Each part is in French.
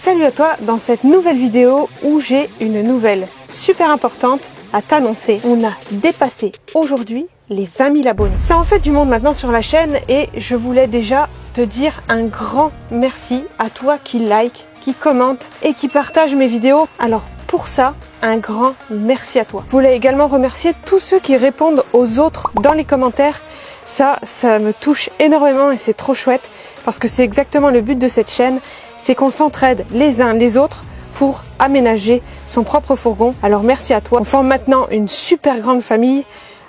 Salut à toi dans cette nouvelle vidéo où j'ai une nouvelle super importante à t'annoncer. On a dépassé aujourd'hui les 20 000 abonnés. Ça en fait du monde maintenant sur la chaîne et je voulais déjà te dire un grand merci à toi qui like, qui commente et qui partage mes vidéos. Alors pour ça, un grand merci à toi. Je voulais également remercier tous ceux qui répondent aux autres dans les commentaires. Ça me touche énormément et c'est trop chouette parce que c'est exactement le but de cette chaîne, c'est qu'on s'entraide les uns les autres pour aménager son propre fourgon. Alors merci à toi. On forme maintenant une super grande famille.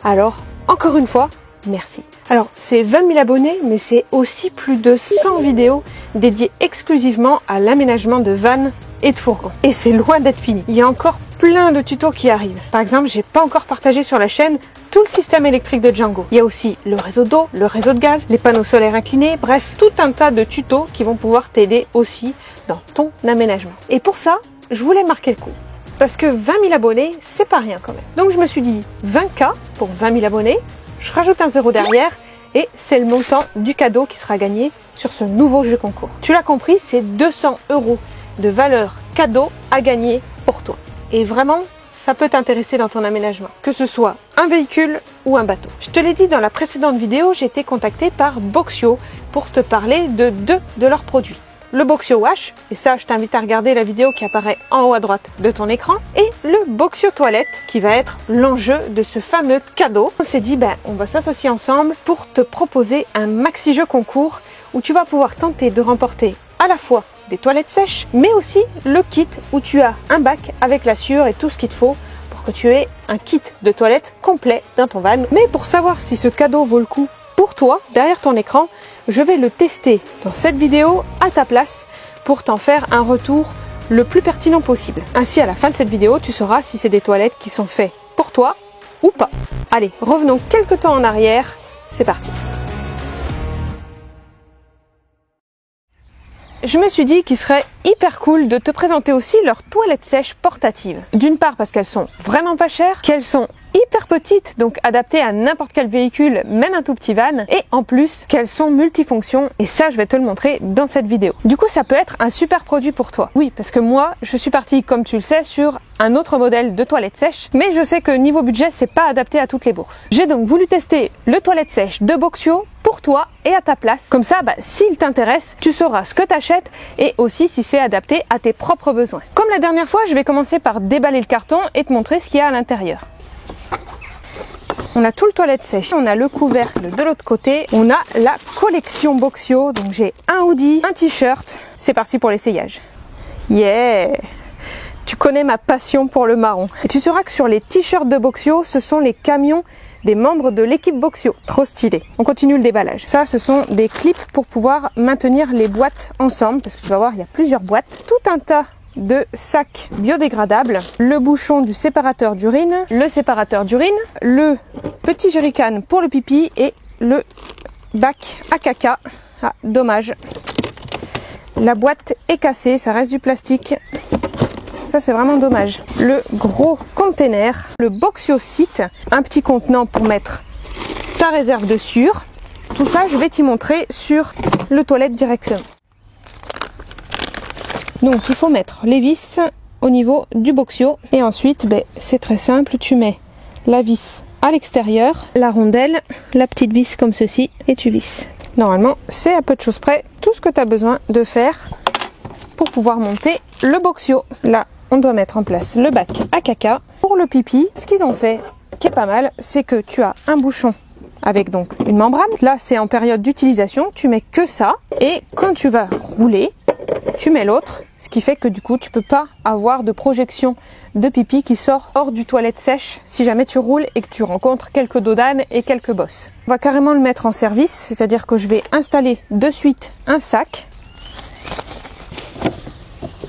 Alors encore une fois, merci. Alors c'est 20 000 abonnés, mais c'est aussi plus de 100 vidéos dédiées exclusivement à l'aménagement de vannes et de fourgons. Et c'est loin d'être fini. Il y a encore plein de tutos qui arrivent. Par exemple, j'ai pas encore partagé sur la chaîne tout le système électrique de Django. Il y a aussi le réseau d'eau, le réseau de gaz, les panneaux solaires inclinés, bref, tout un tas de tutos qui vont pouvoir t'aider aussi dans ton aménagement. Et pour ça, je voulais marquer le coup. Parce que 20 000 abonnés, c'est pas rien quand même. Donc je me suis dit 20K pour 20 000 abonnés, je rajoute un zéro derrière et c'est le montant du cadeau qui sera gagné sur ce nouveau jeu concours. Tu l'as compris, c'est 200 € de valeur cadeau à gagner pour toi. Et vraiment, ça peut t'intéresser dans ton aménagement, que ce soit un véhicule ou un bateau. Je te l'ai dit dans la précédente vidéo, j'ai été contactée par Boxio pour te parler de deux de leurs produits. Le Boxio Wash, et ça je t'invite à regarder la vidéo qui apparaît en haut à droite de ton écran, et le Boxio Toilette qui va être l'enjeu de ce fameux cadeau. On s'est dit, on va s'associer ensemble pour te proposer un maxi jeu concours où tu vas pouvoir tenter de remporter à la fois des toilettes sèches, mais aussi le kit où tu as un bac avec la sciure et tout ce qu'il te faut pour que tu aies un kit de toilette complet dans ton van. Mais pour savoir si ce cadeau vaut le coup pour toi, derrière ton écran, je vais le tester dans cette vidéo à ta place pour t'en faire un retour le plus pertinent possible. Ainsi, à la fin de cette vidéo, tu sauras si c'est des toilettes qui sont faites pour toi ou pas. Allez, revenons quelques temps en arrière, c'est parti. Je me suis dit qu'il serait hyper cool de te présenter aussi leurs toilettes sèches portatives. D'une part parce qu'elles sont vraiment pas chères, qu'elles sont hyper petites, donc adaptées à n'importe quel véhicule, même un tout petit van, et en plus qu'elles sont multifonctions, et ça je vais te le montrer dans cette vidéo. Du coup ça peut être un super produit pour toi. Oui, parce que moi je suis partie, comme tu le sais, sur un autre modèle de toilette sèche, mais je sais que niveau budget c'est pas adapté à toutes les bourses. J'ai donc voulu tester le toilette sèche de Boxio pour toi et à ta place. Comme ça, s'il t'intéresse, tu sauras ce que t'achètes et aussi si c'est adapté à tes propres besoins. Comme la dernière fois, je vais commencer par déballer le carton et te montrer ce qu'il y a à l'intérieur. On a tout le toilette sèche, on a le couvercle de l'autre côté, on a la collection Boxio, donc j'ai un hoodie, un t-shirt, c'est parti pour l'essayage. Yeah! Tu connais ma passion pour le marron. Et tu sauras que sur les t-shirts de Boxio, ce sont les camions des membres de l'équipe Boxio. Trop stylé. On continue le déballage. Ça, ce sont des clips pour pouvoir maintenir les boîtes ensemble, parce que tu vas voir, il y a plusieurs boîtes. Tout un tas de sacs biodégradables, le bouchon du séparateur d'urine, le séparateur d'urine, le petit jerrycan pour le pipi et le bac à caca. Ah, dommage. La boîte est cassée, ça reste du plastique. Ça c'est vraiment dommage. Le gros container, le Boxio Seat, un petit contenant pour mettre ta réserve de sciure. Tout ça je vais t'y montrer sur le toilette directement. Donc il faut mettre les vis au niveau du Boxio et ensuite c'est très simple, tu mets la vis à l'extérieur, la rondelle, la petite vis comme ceci et tu visses. Normalement c'est à peu de choses près tout ce que tu as besoin de faire pour pouvoir monter le Boxio. Là on doit mettre en place le bac à caca. Pour le pipi, ce qu'ils ont fait, qui est pas mal, c'est que tu as un bouchon avec donc une membrane. Là, c'est en période d'utilisation, tu mets que ça. Et quand tu vas rouler, tu mets l'autre. Ce qui fait que du coup, tu peux pas avoir de projection de pipi qui sort hors du toilette sèche si jamais tu roules et que tu rencontres quelques dodanes et quelques bosses. On va carrément le mettre en service, c'est-à-dire que je vais installer de suite un sac.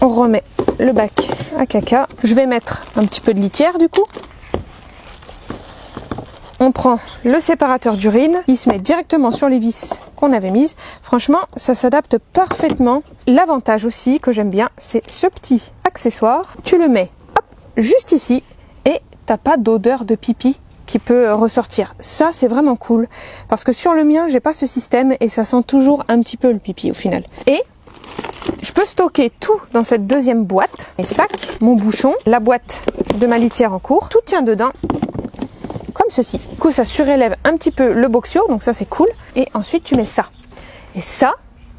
On remet le bac à caca. Je vais mettre un petit peu de litière du coup. On prend le séparateur d'urine. Il se met directement sur les vis qu'on avait mises. Franchement, ça s'adapte parfaitement. L'avantage aussi que j'aime bien, c'est ce petit accessoire. Tu le mets juste ici et t'as pas d'odeur de pipi qui peut ressortir. Ça, c'est vraiment cool parce que sur le mien, j'ai pas ce système et ça sent toujours un petit peu le pipi au final. Et Je peux stocker tout dans cette deuxième boîte. Mes sacs, mon bouchon, la boîte de ma litière en cours. Tout tient dedans. Comme ceci. Du coup, ça surélève un petit peu le Boxio, donc ça c'est cool. Et ensuite, tu mets ça. Et ça,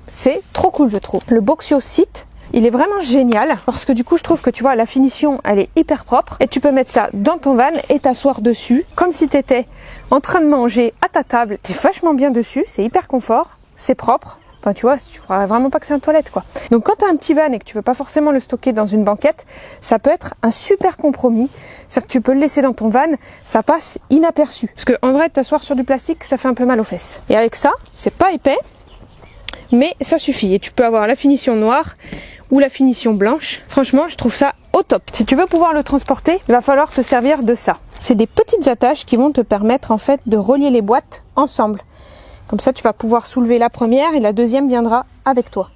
c'est trop cool, je trouve. Le Boxio Sit, il est vraiment génial parce que du coup, je trouve que tu vois, la finition, elle est hyper propre. Et tu peux mettre ça dans ton van et t'asseoir dessus, comme si tu étais en train de manger à ta table. T'es vachement bien dessus, c'est hyper confort, c'est propre. Enfin, tu vois, tu crois vraiment pas que c'est une toilette, quoi. Donc, quand tu as un petit van et que tu veux pas forcément le stocker dans une banquette, ça peut être un super compromis. C'est-à-dire que tu peux le laisser dans ton van, ça passe inaperçu. Parce que, en vrai, t'asseoir sur du plastique, ça fait un peu mal aux fesses. Et avec ça, c'est pas épais, mais ça suffit. Et tu peux avoir la finition noire ou la finition blanche. Franchement, je trouve ça au top. Si tu veux pouvoir le transporter, il va falloir te servir de ça. C'est des petites attaches qui vont te permettre, en fait, de relier les boîtes ensemble. Comme ça, tu vas pouvoir soulever la première et la deuxième viendra avec toi.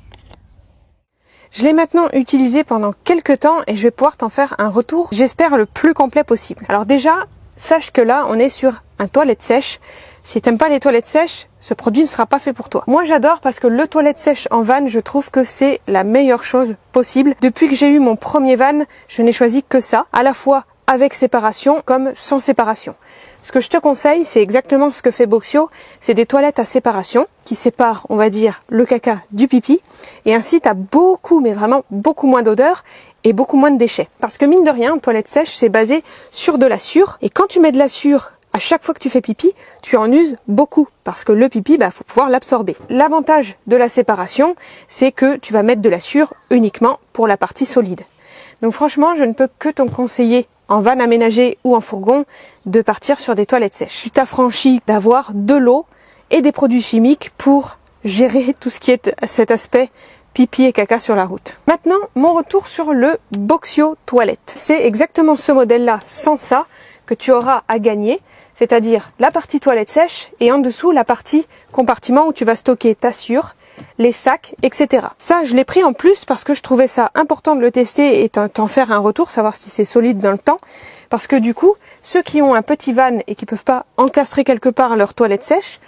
Je l'ai maintenant utilisé pendant quelques temps et je vais pouvoir t'en faire un retour, j'espère le plus complet possible. Alors déjà, sache que là, on est sur un toilette sèche. Si t'aimes pas les toilettes sèches, ce produit ne sera pas fait pour toi. Moi, j'adore parce que le toilette sèche en van, je trouve que c'est la meilleure chose possible. Depuis que j'ai eu mon premier van, je n'ai choisi que ça, à la fois avec séparation comme sans séparation. Ce que je te conseille, c'est exactement ce que fait Boxio, c'est des toilettes à séparation qui séparent, on va dire, le caca du pipi et ainsi tu as beaucoup, mais vraiment beaucoup moins d'odeur et beaucoup moins de déchets. Parce que mine de rien, une toilette sèche, c'est basé sur de la sûre et quand tu mets de la sûre à chaque fois que tu fais pipi, tu en uses beaucoup parce que le pipi, faut pouvoir l'absorber. L'avantage de la séparation, c'est que tu vas mettre de la sûre uniquement pour la partie solide. Donc franchement, je ne peux que te conseiller en van aménagé ou en fourgon, de partir sur des toilettes sèches. Tu t'affranchis d'avoir de l'eau et des produits chimiques pour gérer tout ce qui est cet aspect pipi et caca sur la route. Maintenant, mon retour sur le Boxio toilette. C'est exactement ce modèle-là, sans ça, que tu auras à gagner, c'est-à-dire la partie toilette sèche et en dessous la partie compartiment où tu vas stocker ta sûre, les sacs, etc. Ça, je l'ai pris en plus parce que je trouvais ça important de le tester et t'en faire un retour, savoir si c'est solide dans le temps. Parce que du coup, ceux qui ont un petit van et qui peuvent pas encastrer quelque part leur toilette sèche,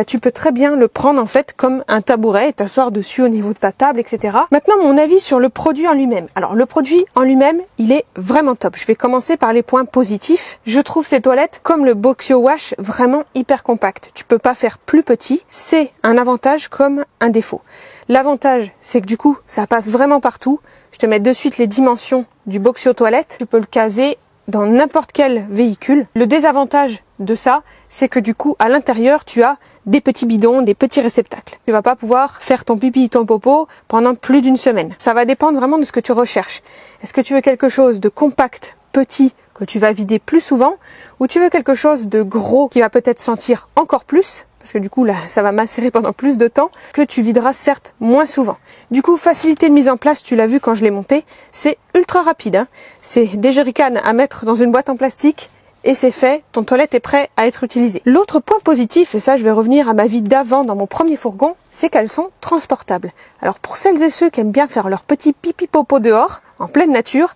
tu peux très bien le prendre en fait comme un tabouret et t'asseoir dessus au niveau de ta table, etc. Maintenant, mon avis sur le produit en lui-même. Alors, le produit en lui-même, il est vraiment top. Je vais commencer par les points positifs. Je trouve ces toilettes, comme le Boxio Wash, vraiment hyper compactes. Tu peux pas faire plus petit. C'est un avantage comme un défaut. L'avantage, c'est que du coup, ça passe vraiment partout. Je te mets de suite les dimensions du Boxio toilette. Tu peux le caser dans n'importe quel véhicule. Le désavantage de ça, c'est que du coup, à l'intérieur, tu as des petits bidons, des petits réceptacles. Tu vas pas pouvoir faire ton pipi et ton popo pendant plus d'une semaine. Ça va dépendre vraiment de ce que tu recherches. Est-ce que tu veux quelque chose de compact, petit, que tu vas vider plus souvent, ou tu veux quelque chose de gros qui va peut-être sentir encore plus, parce que du coup là ça va macérer pendant plus de temps, que tu videras certes moins souvent. Du coup, facilité de mise en place, tu l'as vu quand je l'ai monté, c'est ultra rapide. C'est des jerrycans à mettre dans une boîte en plastique, et c'est fait, ton toilette est prêt à être utilisée. L'autre point positif, et ça je vais revenir à ma vie d'avant dans mon premier fourgon, c'est qu'elles sont transportables. Alors pour celles et ceux qui aiment bien faire leur petit pipi popo dehors, en pleine nature,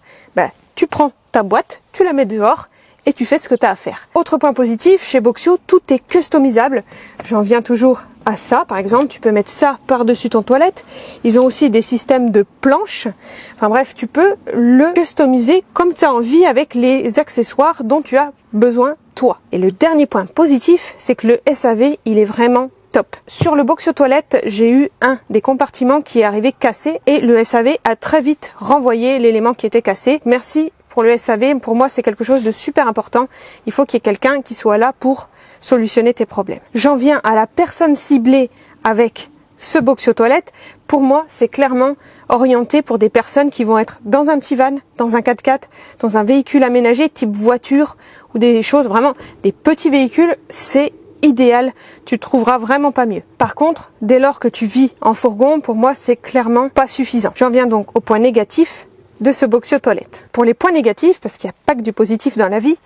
tu prends ta boîte, tu la mets dehors et tu fais ce que tu as à faire. Autre point positif, chez Boxio, tout est customisable. J'en viens toujours à ça, par exemple, tu peux mettre ça par-dessus ton toilette. Ils ont aussi des systèmes de planches. Enfin bref, tu peux le customiser comme tu as envie avec les accessoires dont tu as besoin toi. Et le dernier point positif, c'est que le SAV, il est vraiment top. Sur le Boxio toilette, j'ai eu un des compartiments qui est arrivé cassé et le SAV a très vite renvoyé l'élément qui était cassé. Merci pour le SAV, pour moi c'est quelque chose de super important. Il faut qu'il y ait quelqu'un qui soit là pour solutionner tes problèmes. J'en viens à la personne ciblée avec ce Boxio toilette. Pour moi, c'est clairement orienté pour des personnes qui vont être dans un petit van, dans un 4x4, dans un véhicule aménagé type voiture ou des choses vraiment, des petits véhicules, c'est idéal, tu trouveras vraiment pas mieux. Par contre, dès lors que tu vis en fourgon, pour moi c'est clairement pas suffisant. J'en viens donc au point négatif de ce Boxio toilette. Pour les points négatifs, parce qu'il n'y a pas que du positif dans la vie,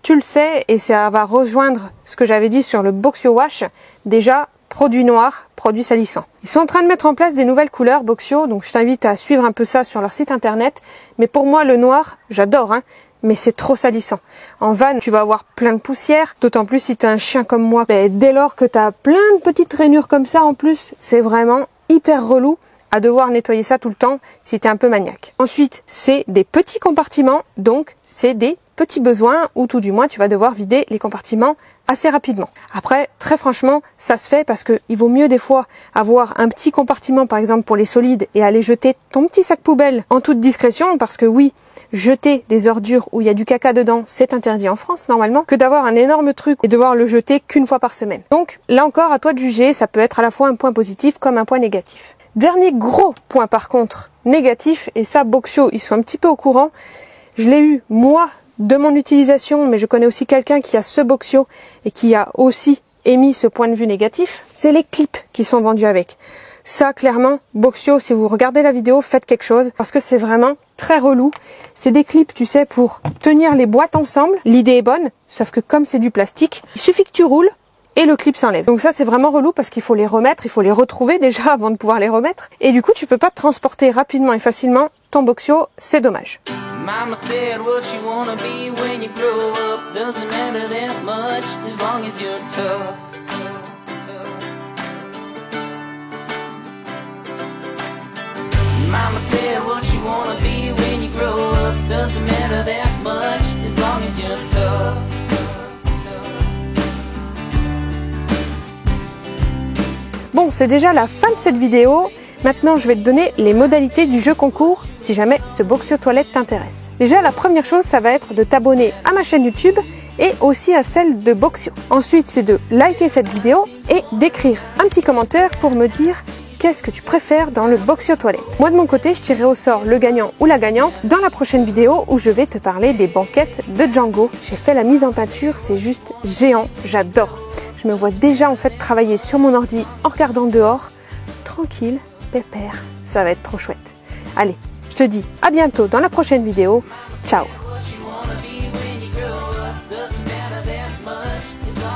tu le sais, et ça va rejoindre ce que j'avais dit sur le Boxio Wash, déjà, produit noir, produit salissant. Ils sont en train de mettre en place des nouvelles couleurs Boxio, donc je t'invite à suivre un peu ça sur leur site internet, mais pour moi le noir, j'adore, mais c'est trop salissant. En van, tu vas avoir plein de poussière, d'autant plus si tu as un chien comme moi. Dès lors que tu as plein de petites rainures comme ça en plus, c'est vraiment hyper relou à devoir nettoyer ça tout le temps si tu es un peu maniaque. Ensuite, c'est des petits compartiments, donc c'est des petits besoins ou tout du moins tu vas devoir vider les compartiments assez rapidement. Après, très franchement, ça se fait parce que il vaut mieux des fois avoir un petit compartiment par exemple pour les solides et aller jeter ton petit sac poubelle en toute discrétion parce que oui, jeter des ordures où il y a du caca dedans, c'est interdit en France normalement, que d'avoir un énorme truc et devoir le jeter qu'une fois par semaine. Donc là encore, à toi de juger, ça peut être à la fois un point positif comme un point négatif. Dernier gros point par contre négatif, et ça Boxio, ils sont un petit peu au courant, je l'ai eu moi de mon utilisation, mais je connais aussi quelqu'un qui a ce Boxio et qui a aussi émis ce point de vue négatif, c'est les clips qui sont vendus avec. Ça, clairement, Boxio, si vous regardez la vidéo, faites quelque chose parce que c'est vraiment très relou. C'est des clips, tu sais, pour tenir les boîtes ensemble. L'idée est bonne, sauf que comme c'est du plastique, il suffit que tu roules et le clip s'enlève. Donc ça, c'est vraiment relou parce qu'il faut les remettre, il faut les retrouver déjà avant de pouvoir les remettre. Et du coup, tu peux pas te transporter rapidement et facilement ton Boxio, c'est dommage. Mama said what you wanna be when you grow up doesn't matter that much as long as you're tough. Mama said what you wanna be when you grow up doesn't matter that much as long as you're tough. Bon, c'est déjà la fin de cette vidéo. Maintenant, je vais te donner les modalités du jeu concours si jamais ce Boxio toilette t'intéresse. Déjà, la première chose, ça va être de t'abonner à ma chaîne YouTube et aussi à celle de Boxio. Ensuite, c'est de liker cette vidéo et d'écrire un petit commentaire pour me dire qu'est-ce que tu préfères dans le Boxio toilette. Moi, de mon côté, je tirerai au sort le gagnant ou la gagnante dans la prochaine vidéo où je vais te parler des banquettes de Django. J'ai fait la mise en peinture, c'est juste géant, j'adore. Je me vois déjà en fait travailler sur mon ordi en regardant dehors, tranquille, pépère, ça va être trop chouette. Allez, je te dis à bientôt dans la prochaine vidéo. Ciao.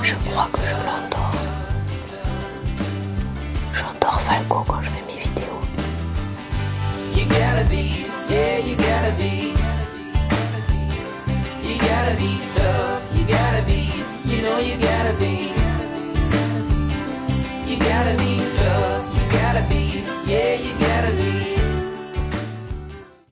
Je crois que je l'endors. J'endors Falco quand je fais mes vidéos. You gotta be, yeah, you gotta be.